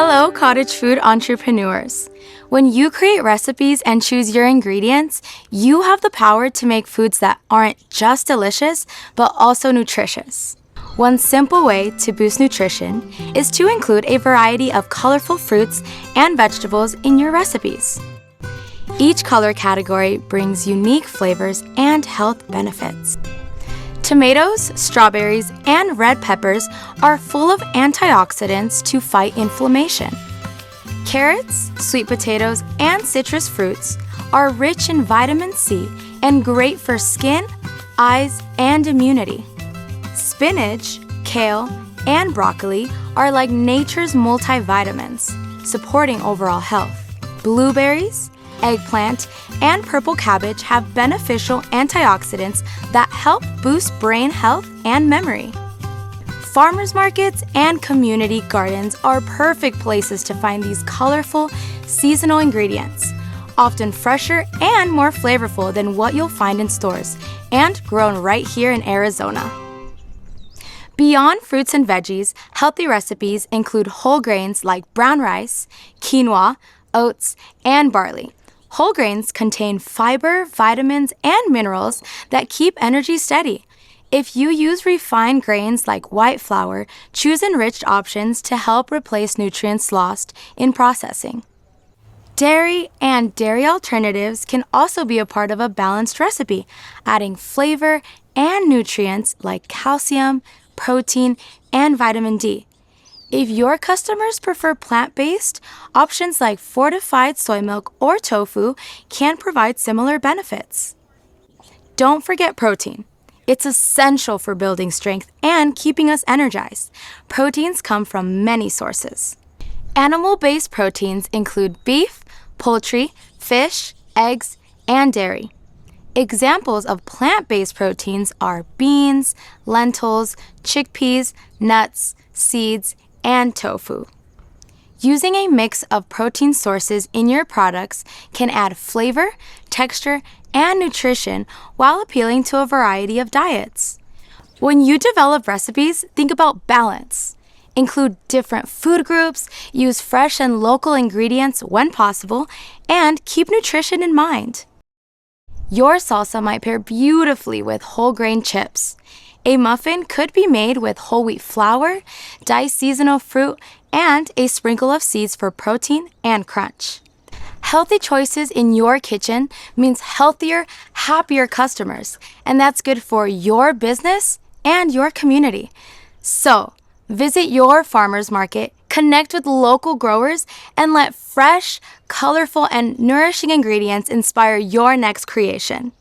Hello, cottage food entrepreneurs. When you create recipes and choose your ingredients, you have the power to make foods that aren't just delicious, but also nutritious. One simple way to boost nutrition is to include a variety of colorful fruits and vegetables in your recipes. Each color category brings unique flavors and health benefits. Tomatoes, strawberries, and red peppers are full of antioxidants to fight inflammation. Carrots, sweet potatoes, and citrus fruits are rich in vitamin C and great for skin, eyes, and immunity. Spinach, kale, and broccoli are like nature's multivitamins, supporting overall health. Blueberries, eggplant, and purple cabbage have beneficial antioxidants that help boost brain health and memory. Farmers markets and community gardens are perfect places to find these colorful, seasonal ingredients, often fresher and more flavorful than what you'll find in stores, and grown right here in Arizona. Beyond fruits and veggies, healthy recipes include whole grains like brown rice, quinoa, oats, and barley. Whole grains contain fiber, vitamins, and minerals that keep energy steady. If you use refined grains like white flour, choose enriched options to help replace nutrients lost in processing. Dairy and dairy alternatives can also be a part of a balanced recipe, adding flavor and nutrients like calcium, protein, and vitamin D. If your customers prefer plant-based, options like fortified soy milk or tofu can provide similar benefits. Don't forget protein. It's essential for building strength and keeping us energized. Proteins come from many sources. Animal-based proteins include beef, poultry, fish, eggs, and dairy. Examples of plant-based proteins are beans, lentils, chickpeas, nuts, seeds, and tofu. Using a mix of protein sources in your products can add flavor, texture, and nutrition while appealing to a variety of diets. When you develop recipes, think about balance. Include different food groups, use fresh and local ingredients when possible, and keep nutrition in mind. Your salsa might pair beautifully with whole grain chips. A muffin could be made with whole wheat flour, diced seasonal fruit, and a sprinkle of seeds for protein and crunch. Healthy choices in your kitchen means healthier, happier customers, and that's good for your business and your community. So, visit your farmer's market, connect with local growers, and let fresh, colorful, and nourishing ingredients inspire your next creation.